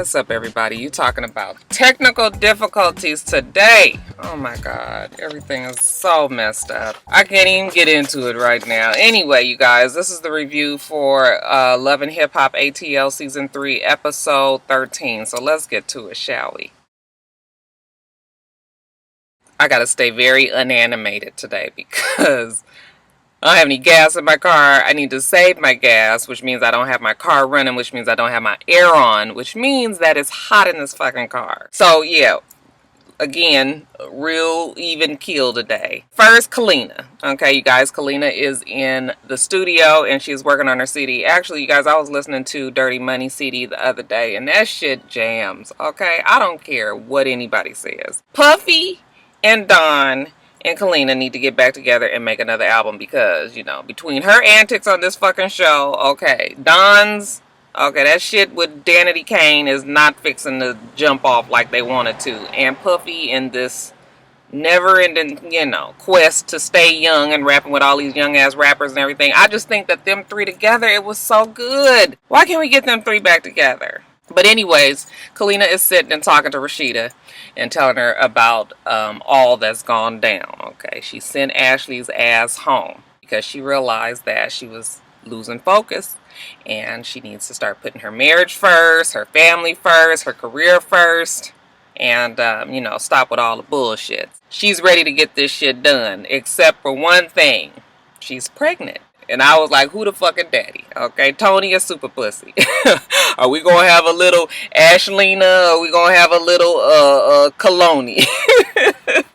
What's up, everybody? You talking about technical difficulties today? Oh my god, everything is so messed up. I can't even get into it right now. Anyway, you guys, this is the review for Love and Hip Hop ATL Season 3, Episode 13. So let's get to it, shall we? I gotta stay very unanimated today because I don't have any gas in my car. I need to save my gas, which means I don't have my car running, which means I don't have my air on, which means that it's hot in this fucking car. So, yeah, again, real even keel today. First, Kalina. Okay, you guys, Kalina is in the studio and she's working on her CD. Actually, you guys, I was listening to Dirty Money CD the other day and that shit jams. Okay, I don't care what anybody says. Puffy and Don and Kalina need to get back together and make another album because, you know, between her antics on this fucking show, okay, Don's, okay, that shit with Danity Kane is not fixing to jump off like they wanted to. And Puffy in this never-ending, you know, quest to stay young and rapping with all these young-ass rappers and everything. I just think that them three together, it was so good. Why can't we get them three back together? But anyways, Kalina is sitting and talking to Rashida and telling her about all that's gone down. Okay, she sent Ashley's ass home because she realized that she was losing focus and she needs to start putting her marriage first, her family first, her career first, and, you know, stop with all the bullshit. She's ready to get this shit done, except for one thing. She's pregnant. And I was like, who the fucking daddy? Okay, Tony is super pussy. Are we gonna have a little Ashlina? Are we gonna have a little Kaloni?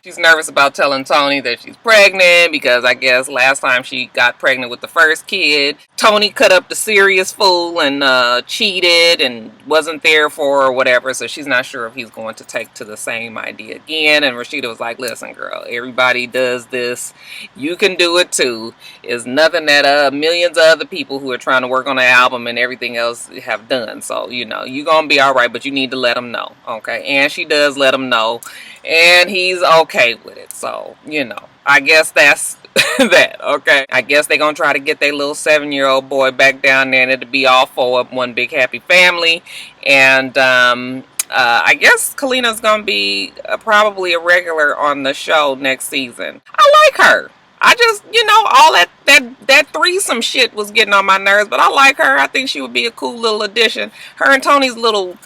She's nervous about telling Tony that she's pregnant because I guess last time she got pregnant with the first kid, Tony cut up the serious fool and cheated and wasn't there for her or whatever. So she's not sure if he's going to take to the same idea again. And Rashida was like, listen, girl, everybody does this. You can do it too. It's nothing that millions of other people who are trying to work on the album and everything else have done. So, you know, you're going to be all right, but you need to let him know. Okay. And she does let him know. And he's okay with it. So, you know, I guess that's that. Okay. I guess they're going to try to get their little 7-year-old boy back down there and it'll be all four of one big happy family. And, I guess Kalina's going to be probably a regular on the show next season. I like her. I just, you know, all that threesome shit was getting on my nerves, but I like her. I think she would be a cool little addition. Her and Tony's little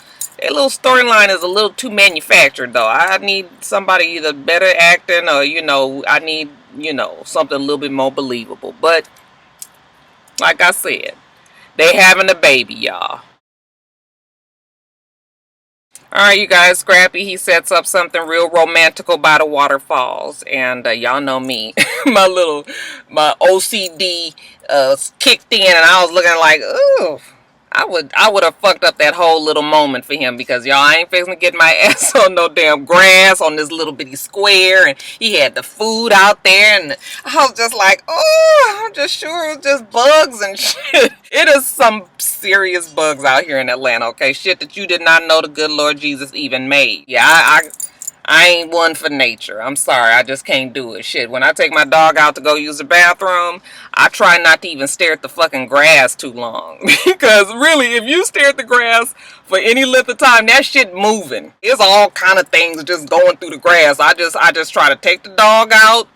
storyline is a little too manufactured, though. I need somebody either better acting or, you know, I need, you know, something a little bit more believable. But, like I said, they having a baby, y'all. Alright, you guys, Scrappy, he sets up something real romantical by the waterfalls. And y'all know me. my OCD kicked in and I was looking like, ooh. I would have fucked up that whole little moment for him because y'all, I ain't fixing to get my ass on no damn grass on this little bitty square, and he had the food out there, and I was just like, oh, I'm just sure it was just bugs and shit. It is some serious bugs out here in Atlanta, okay? Shit that you did not know the good Lord Jesus even made. Yeah, I ain't one for nature. I'm sorry. I just can't do it. Shit, when I take my dog out to go use the bathroom, I try not to even stare at the fucking grass too long. Because really, if you stare at the grass for any length of time, that shit moving. There's all kind of things just going through the grass. I just try to take the dog out,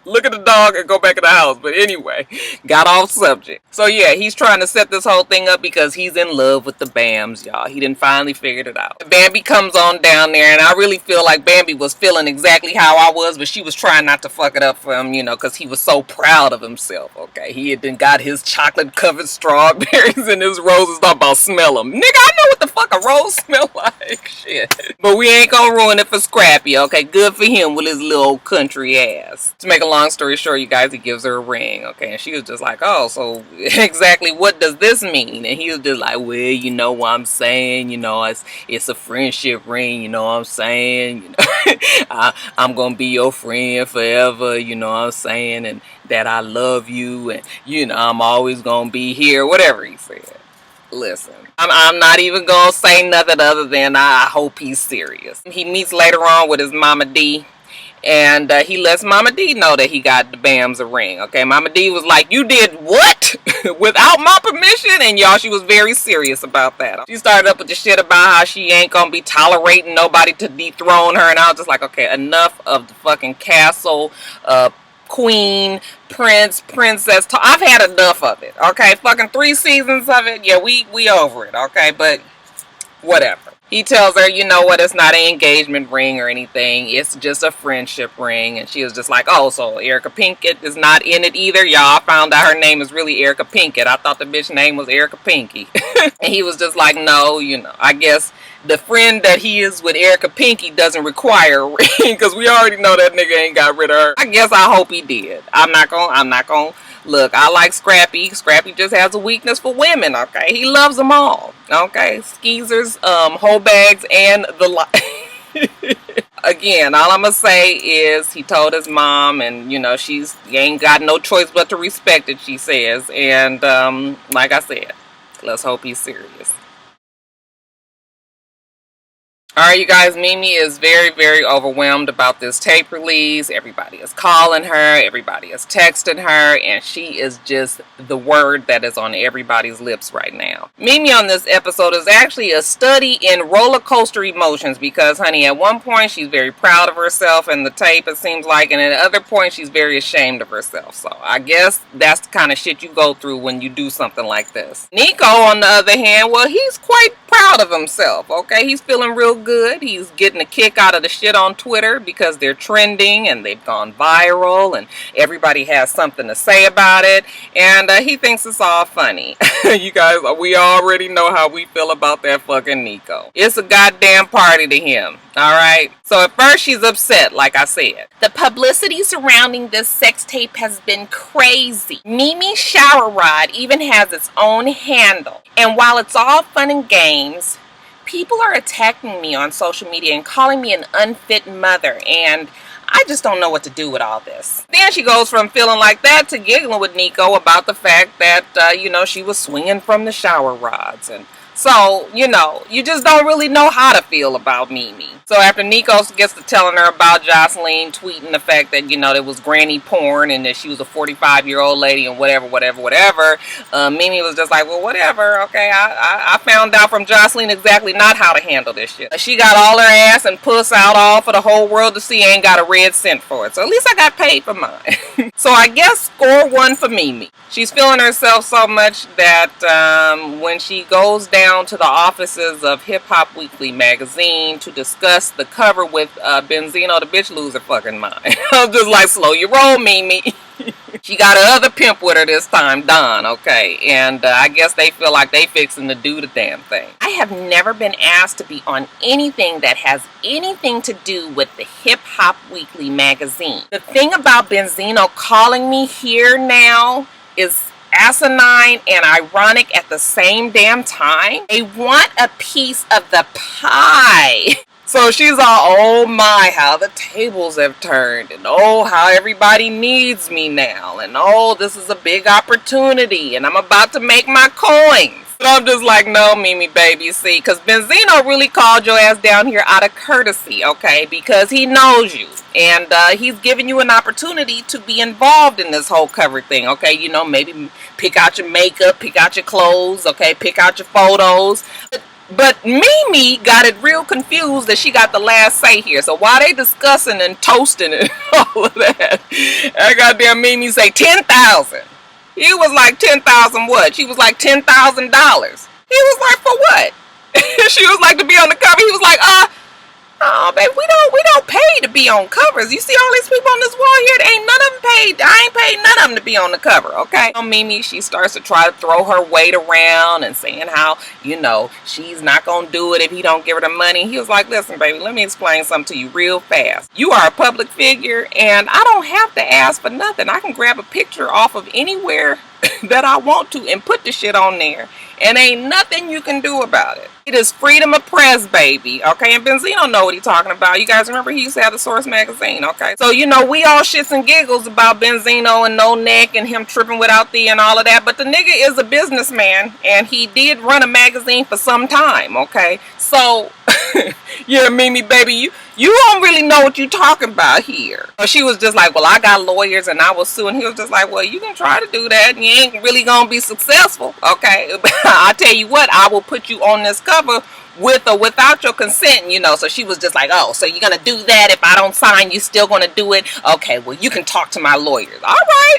look at the dog, and go back in the house. But anyway, got off subject. So yeah, he's trying to set this whole thing up because he's in love with the Bams, y'all. He done finally figured it out. Bambi comes on down there, and I really feel like Bambi was feeling exactly how I was, but she was trying not to fuck it up for him, you know, because he was so proud of himself, okay? He had then got his chocolate-covered strawberries and his roses. Talking about smell them. Nigga, I know what the fuck a rose smell like. Shit. But we ain't gonna ruin it for Scrappy, okay? Good for him with his little country ass. To make a long story short, you guys, he gives her a ring, okay? And she was just like, oh, so exactly what does this mean? And he was just like, well, you know what I'm saying? You know, it's a friendship ring, you know what I'm saying? You know, I'm gonna be your friend forever, you know what I'm saying? And that I love you, and, you know, I'm always gonna be here, whatever he said. Listen, I'm not even gonna say nothing other than I hope he's serious. He meets later on with his mama D. And he lets Mama D know that he got the Bams a ring. Okay, Mama D was like, "You did what?" Without my permission? And y'all, she was very serious about that. She started up with the shit about how she ain't gonna be tolerating nobody to dethrone her. And I was just like, okay, enough of the fucking castle, queen, prince, princess. I've had enough of it. Okay, fucking 3 seasons of it. Yeah, we over it. Okay, but whatever. He tells her, you know what, it's not an engagement ring or anything. It's just a friendship ring. And she was just like, oh, so Erica Pinkett is not in it either? Y'all, I found out her name is really Erica Pinkett. I thought the bitch name was Erica Pinky. And he was just like, no, you know, I guess the friend that he is with Erica Pinky doesn't require a ring. Because we already know that nigga ain't got rid of her. I guess I hope he did. I'm not gonna. Look, I like Scrappy. Scrappy just has a weakness for women, okay? He loves them all, okay? Skeezers, hoe bags, and the like. Again, all I'm gonna say is he told his mom, and, you know, he ain't got no choice but to respect it, she says. And, like I said, let's hope he's serious. Alright, you guys, Mimi is very, very overwhelmed about this tape release. Everybody is calling her, everybody is texting her, and she is just the word that is on everybody's lips right now. Mimi on this episode is actually a study in roller coaster emotions because, honey, at one point she's very proud of herself and the tape, it seems like, and at other point she's very ashamed of herself. So I guess that's the kind of shit you go through when you do something like this. Nico, on the other hand, well, he's quite proud of himself, okay? He's feeling real good. He's getting a kick out of the shit on Twitter because they're trending and they've gone viral and everybody has something to say about it, and he thinks it's all funny. You guys, we already know how we feel about that fucking Nico. It's a goddamn party to him, alright? So at first she's upset, like I said. The publicity surrounding this sex tape has been crazy. Mimi's shower rod even has its own handle, and while it's all fun and games, people are attacking me on social media and calling me an unfit mother, and I just don't know what to do with all this. Then she goes from feeling like that to giggling with Nico about the fact that, you know, she was swinging from the shower rods. And so, you know, you just don't really know how to feel about Mimi. So after Nico gets to telling her about Jocelyn tweeting the fact that, you know, there was granny porn and that she was a 45-year-old lady and whatever, Mimi was just like, well, whatever, okay, I found out from Jocelyn exactly not how to handle this shit. She got all her ass and puss out all for the whole world to see, ain't got a red cent for it. So at least I got paid for mine. So I guess score 1 for Mimi. She's feeling herself so much that when she goes down to the offices of Hip Hop Weekly magazine to discuss the cover with Benzino, the bitch lose her fucking mind. I'm just like, slow your roll, Mimi. She got her other pimp with her this time, Don, okay? And I guess they feel like they fixing to do the damn thing. I have never been asked to be on anything that has anything to do with the Hip Hop Weekly magazine. The thing about Benzino calling me here now is asinine and ironic at the same damn time. They want a piece of the pie. So she's all, oh my, how the tables have turned, and oh, how everybody needs me now, and oh, this is a big opportunity, and I'm about to make my coins. But I'm just like, no, Mimi, baby, see, because Benzino really called your ass down here out of courtesy, okay, because he knows you, and he's giving you an opportunity to be involved in this whole cover thing, okay, you know, maybe pick out your makeup, pick out your clothes, okay, pick out your photos. But Mimi got it real confused that she got the last say here. So while they discussing and toasting and all of that, I goddamn Mimi say 10,000. He was like 10,000 what? She was like $10,000. He was like, for what? She was like, to be on the cover. He was like, oh, baby, we don't pay to be on covers. You see all these people on this wall here? They ain't none of them paid. I ain't paid none of them to be on the cover, okay? Mimi, she starts to try to throw her weight around and saying how, you know, she's not gonna do it if he don't give her the money. He was like, listen, baby, let me explain something to you real fast. You are a public figure, and I don't have to ask for nothing. I can grab a picture off of anywhere that I want to and put the shit on there, and ain't nothing you can do about it. It is freedom of press, baby, okay? And Benzino know what he's talking about. You guys remember he used to have the Source magazine, okay? So, you know, we all shits and giggles about Benzino and No Neck and him tripping without thee and all of that, but the nigga is a businessman, and he did run a magazine for some time, okay? So, Yeah, Mimi, baby, you don't really know what you talking about here. So she was just like, well, I got lawyers and I will sue. And he was just like, well, you can try to do that and you ain't really gonna be successful. Okay, I tell you what, I will put you on this cover with or without your consent, you know. So she was just like, oh, so you're gonna do that if I don't sign, you still gonna do it? Okay, well, you can talk to my lawyers. All right.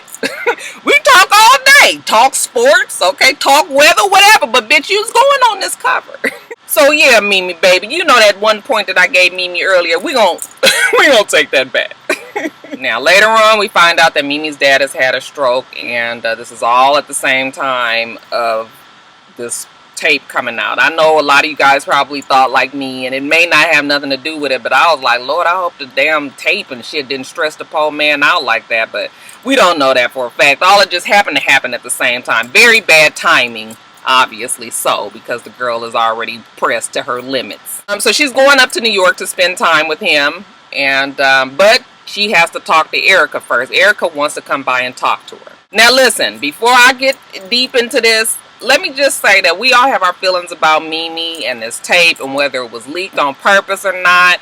We talk all day, talk sports, okay, talk weather, whatever, but bitch, you's going on this cover. So yeah, Mimi, baby, you know that one point that I gave Mimi earlier, we gon' we gonna take that back. Now later on we find out that Mimi's dad has had a stroke, and this is all at the same time of this tape coming out. I know a lot of you guys probably thought like me, and it may not have nothing to do with it, but I was like, Lord, I hope the damn tape and shit didn't stress the poor man out like that. But we don't know that for a fact. All it just happened to happen at the same time. Very bad timing, obviously so, because the girl is already pressed to her limits. So she's going up to New York to spend time with him, and but she has to talk to Erica first. Erica wants to come by and talk to her. Now listen, before I get deep into this, let me just say that we all have our feelings about Mimi and this tape, and whether it was leaked on purpose or not,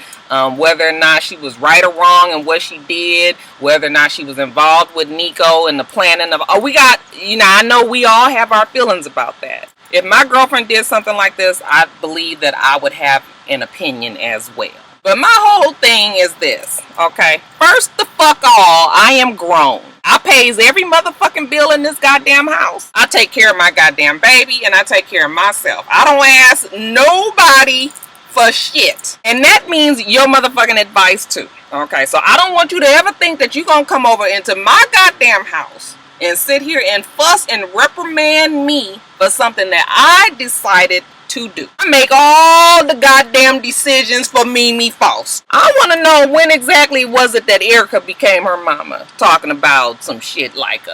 whether or not she was right or wrong in what she did, whether or not she was involved with Nico and the planning of, we got, you know, I know we all have our feelings about that. If my girlfriend did something like this, I believe that I would have an opinion as well. But my whole thing is this, okay? First the fuck all, I am grown. I pays every motherfucking bill in this goddamn house. I take care of my goddamn baby, and I take care of myself. I don't ask nobody for shit. And that means your motherfucking advice too. Okay, so I don't want you to ever think that you're gonna come over into my goddamn house and sit here and fuss and reprimand me for something that I decided to do. I make all the goddamn decisions for Mimi Faust. I want to know, when exactly was it that Erica became her mama? Talking about some shit like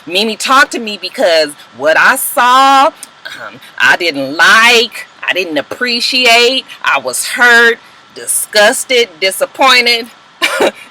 Mimi talked to me because what I saw, I didn't like, I didn't appreciate, I was hurt, disgusted, disappointed.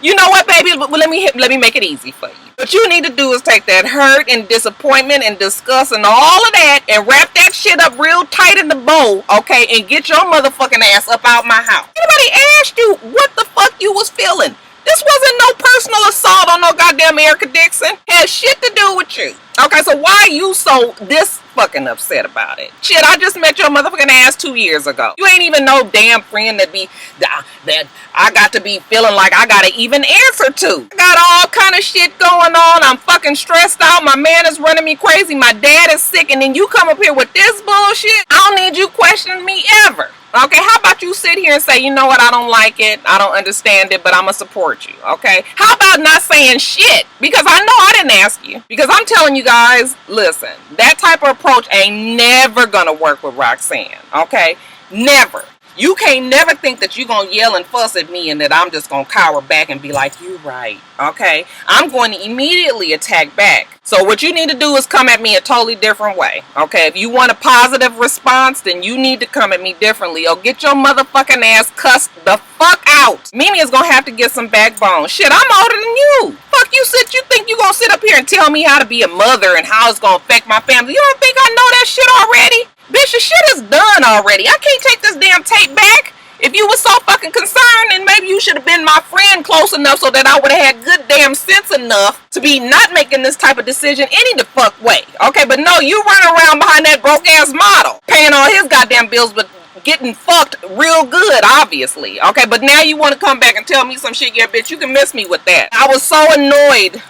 You know what, baby? Let me make it easy for you. What you need to do is take that hurt and disappointment and disgust and all of that and wrap that shit up real tight in the bowl, okay? And get your motherfucking ass up out my house. Anybody asked you what the fuck you was feeling? This wasn't no personal assault on no goddamn Erica Dixon. Had shit to do with you. Okay, so why are you so this fucking upset about it? Shit, I just met your motherfucking ass 2 years ago. You ain't even no damn friend that I got to be feeling like I gotta even answer to. I got all kind of shit going on. I'm fucking stressed out. My man is running me crazy. My dad is sick, and then you come up here with this bullshit? I don't need you questioning me ever. Okay, how about you sit here and say, you know what, I don't like it, I don't understand it, but I'm gonna support you, okay? How about not saying shit? Because I know I didn't ask you. Because I'm telling you guys, listen, that type of approach ain't never gonna work with Roxanne, okay? Never. You can't never think that you're gonna yell and fuss at me and that I'm just gonna cower back and be like, you're right, okay? I'm going to immediately attack back. So what you need to do is come at me a totally different way, okay? If you want a positive response, then you need to come at me differently, or get your motherfucking ass cussed the fuck out. Mimi is gonna have to get some backbone. Shit, I'm older than you. Fuck you think you gonna sit up here and tell me how to be a mother and how it's gonna affect my family? You don't think I know that shit already? Bitch, the shit is done already. I can't take this damn tape back. If you were so fucking concerned, then maybe you should have been my friend close enough so that I would have had good damn sense enough to be not making this type of decision any the fuck way. Okay, but no, you run around behind that broke ass model, paying all his goddamn bills, but getting fucked real good, obviously. Okay, but now you want to come back and tell me some shit? Yeah, bitch, you can miss me with that. I was so annoyed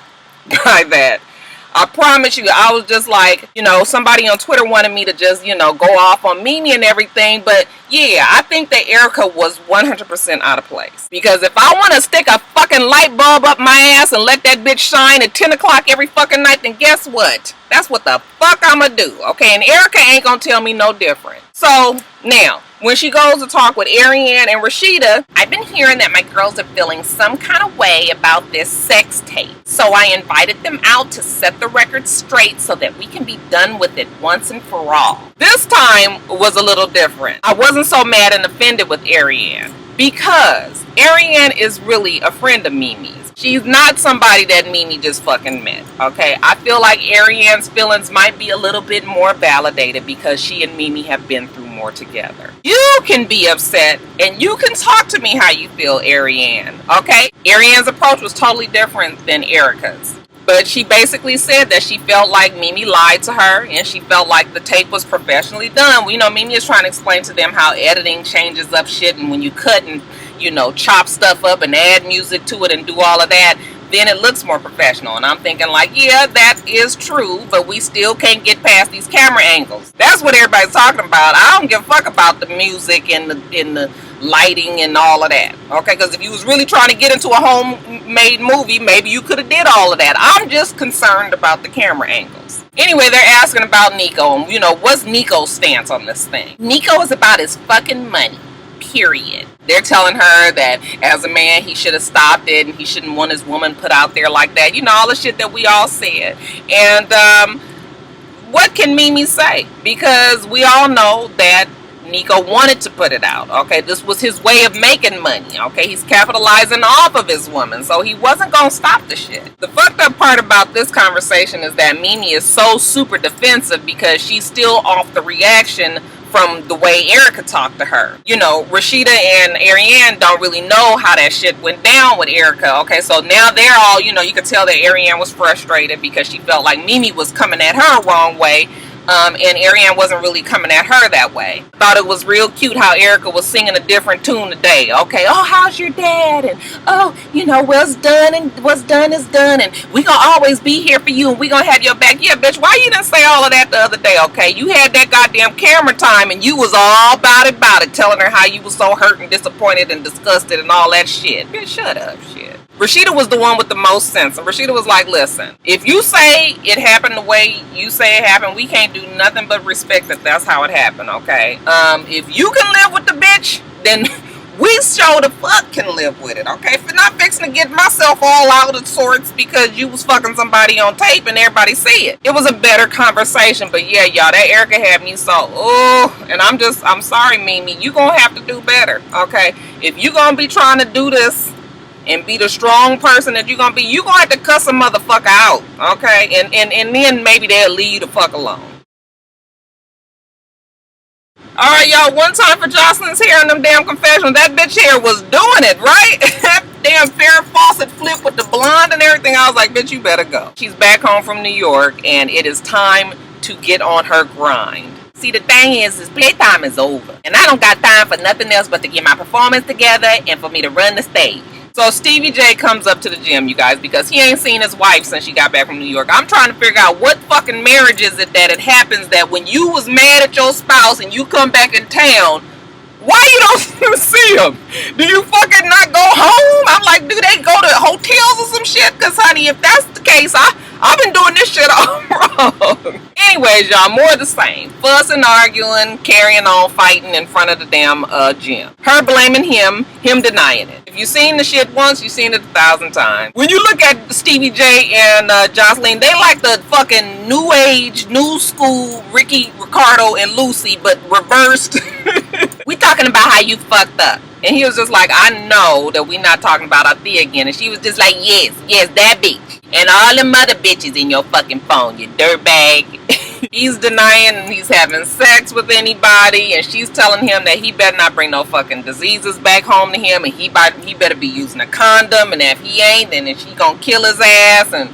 by that. I promise you, I was just like, you know, somebody on Twitter wanted me to just, you know, go off on Mimi and everything. But yeah, I think that Erica was 100% out of place. Because if I want to stick a fucking light bulb up my ass and let that bitch shine at 10 o'clock every fucking night, then guess what? That's what the fuck I'ma do. Okay, and Erica ain't gonna tell me no different. So now, when she goes to talk with Ariane and Rashida, I've been hearing that my girls are feeling some kind of way about this sex tape. So I invited them out to set the record straight so that we can be done with it once and for all. This time was a little different. I wasn't so mad and offended with Ariane because Ariane is really a friend of Mimi's. She's not somebody that Mimi just fucking met, okay? I feel like Ariane's feelings might be a little bit more validated because she and Mimi have been through more together. You can be upset and you can talk to me how you feel, Ariane. Okay? Ariane's approach was totally different than Erica's. But she basically said that she felt like Mimi lied to her and she felt like the tape was professionally done. Well, you know, Mimi is trying to explain to them how editing changes up shit, and when you cut and, you know, chop stuff up and add music to it and do all of that, then it looks more professional. And I'm thinking like, yeah, that is true, but we still can't get past these camera angles. That's what everybody's talking about. I don't give a fuck about the music and the lighting and all of that, okay? Because if you was really trying to get into a homemade movie, maybe you could have did all of that. I'm just concerned about the camera angles. Anyway, they're asking about Nico, and you know, what's Nico's stance on this thing? Nico is about his fucking money, period. They're telling her that as a man he should have stopped it and he shouldn't want his woman put out there like that, you know, all the shit that we all said. And what can Mimi say? Because we all know that Nico wanted to put it out, okay? This was his way of making money, okay? He's capitalizing off of his woman, so he wasn't gonna stop the shit. The fucked up part about this conversation is that Mimi is so super defensive because she's still off the reaction from the way Erica talked to her. You know, Rashida and Ariane don't really know how that shit went down with Erica, okay? So now they're all, you know, you could tell that Ariane was frustrated because she felt like Mimi was coming at her wrong way. And Ariane wasn't really coming at her that way. Thought it was real cute how Erica was singing a different tune today. Okay, oh, how's your dad? And oh, you know, what's done and what's done is done. And we gonna always be here for you and we gonna have your back. Yeah, bitch, why you didn't say all of that the other day, okay? You had that goddamn camera time and you was all about it, telling her how you was so hurt and disappointed and disgusted and all that shit. Bitch, shut up, shit. Rashida was the one with the most sense, and Rashida was like, listen, if you say it happened the way you say it happened, we can't do nothing but respect that that's how it happened, okay? If you can live with the bitch, then we sure the fuck can live with it, okay? If you're not fixing to get myself all out of sorts because you was fucking somebody on tape and everybody see it. It was a better conversation, but yeah, y'all, that Erica had me so, oh, and I'm sorry, Mimi, you gonna have to do better, okay? If you gonna be trying to do this and be the strong person that you're gonna be, you gonna have to cuss a motherfucker out, okay? And then maybe they'll leave you the fuck alone. Alright, y'all, one time for Jocelyn's hair and them damn confessionals. That bitch hair was doing it, right? That damn Farrah Fawcett flip with the blonde and everything. I was like, bitch, you better go. She's back home from New York, and it is time to get on her grind. See, the thing is playtime is over. And I don't got time for nothing else but to get my performance together and for me to run the stage. So Stevie J comes up to the gym, you guys, because he ain't seen his wife since she got back from New York. I'm trying to figure out what fucking marriage is it that it happens that when you was mad at your spouse and you come back in town, why you don't see them? Do you fucking not go home? I'm like, do they go to hotels or some shit? Because, honey, if that's the case, I've been doing this shit all wrong. Anyways, y'all, more of the same. Fussing, arguing, carrying on, fighting in front of the damn gym. Her blaming him denying it. If you've seen the shit once, you've seen it 1,000 times. When you look at Stevie J and Jocelyn, they like the fucking new age, new school Ricky, Ricardo, and Lucy, but reversed. We talking about how you fucked up. And he was just like, I know that we not talking about Althea again. And she was just like, yes, that bitch. And all them other bitches in your fucking phone, you dirtbag. He's denying he's having sex with anybody. And she's telling him that he better not bring no fucking diseases back home to him. And he better be using a condom. And if he ain't, then she gonna kill his ass. And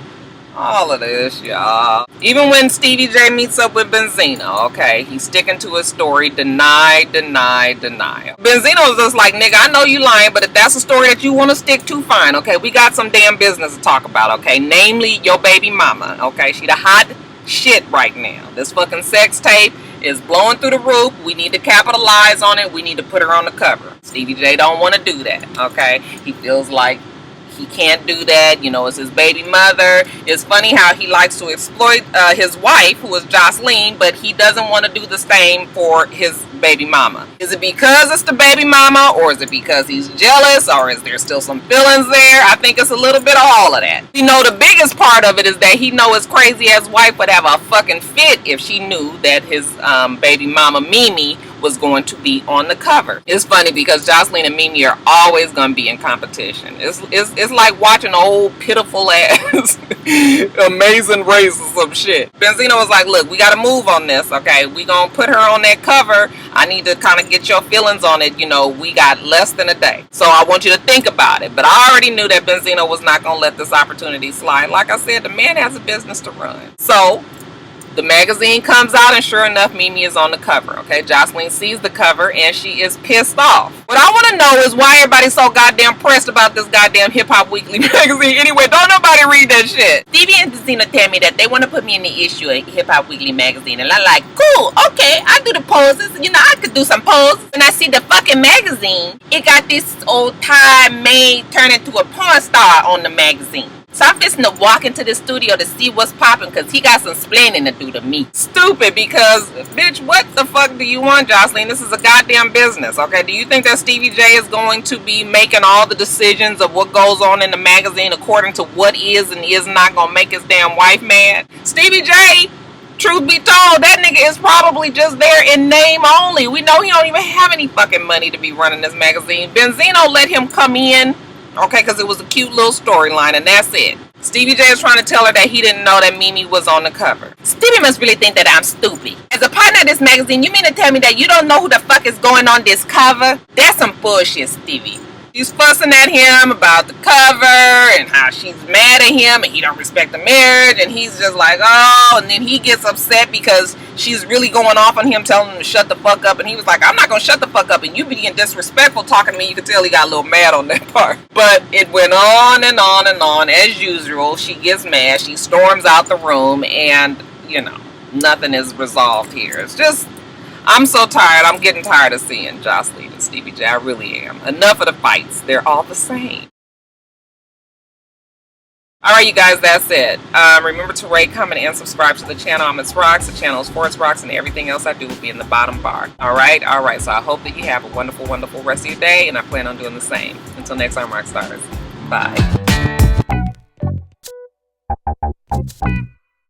all of this, y'all. Even when Stevie J meets up with Benzino, okay, he's sticking to his story. Deny. Benzino was just like, nigga, I know you lying, but if that's a story that you want to stick to, fine, okay? We got some damn business to talk about, okay? Namely, your baby mama, okay? She the hot shit right now. This fucking sex tape is blowing through the roof. We need to capitalize on it. We need to put her on the cover. Stevie J don't want to do that, okay? He feels like he can't do that, you know, it's his baby mother. It's funny how he likes to exploit his wife, who is Jocelyn, but he doesn't want to do the same for his baby mama. Is it because it's the baby mama, or is it because he's jealous, or is there still some feelings there? I think it's a little bit of all of that. You know, the biggest part of it is that he know his crazy ass wife would have a fucking fit if she knew that his baby mama Mimi was going to be on the cover. It's funny because Jocelyn and Mimi are always going to be in competition. It's like watching an old pitiful ass Amazing Race or some shit. Benzino was like, look, we got to move on this, okay? We going to put her on that cover. I need to kind of get your feelings on it. You know, we got less than a day. So I want you to think about it. But I already knew that Benzino was not going to let this opportunity slide. Like I said, the man has a business to run. So the magazine comes out, and sure enough, Mimi is on the cover, okay? Jocelyn sees the cover, and she is pissed off. What I want to know is why everybody's so goddamn pressed about this goddamn Hip Hop Weekly magazine. Anyway, don't nobody read that shit. Stevie and Benzino tell me that they want to put me in the issue of Hip Hop Weekly magazine, and I'm like, cool, okay, I do the poses. You know, I could do some poses. When I see the fucking magazine, it got this old Thai maid turn into a porn star on the magazine. So I'm fixing to walk into the studio to see what's popping, because he got some splaining to do to me. Stupid, because, bitch, what the fuck do you want, Jocelyn? This is a goddamn business, okay? Do you think that Stevie J is going to be making all the decisions of what goes on in the magazine according to what is and is not going to make his damn wife mad? Stevie J, truth be told, that nigga is probably just there in name only. We know he don't even have any fucking money to be running this magazine. Benzino let him come in, okay, because it was a cute little storyline, and that's it. Stevie J is trying to tell her that he didn't know that Mimi was on the cover. Stevie must really think that I'm stupid. As a partner of this magazine, you mean to tell me that you don't know who the fuck is going on this cover? That's some bullshit, Stevie. She's fussing at him about the cover and how she's mad at him and he don't respect the marriage, and he's just like, oh, and then he gets upset because she's really going off on him, telling him to shut the fuck up, and he was like, I'm not gonna shut the fuck up, and you being disrespectful talking to me. You could tell he got a little mad on that part. But it went on and on and on. As usual, she gets mad, she storms out the room, and you know, nothing is resolved here. It's just, I'm so tired. I'm getting tired of seeing Jocelyn and Stevie J. I really am. Enough of the fights. They're all the same. Alright, you guys, that's it. Remember to rate, comment, and subscribe to the channel. I'm Itsrox. The channel is for Itsrox, and everything else I do will be in the bottom bar. Alright? So I hope that you have a wonderful, wonderful rest of your day, and I plan on doing the same. Until next time, Roxstars. Bye.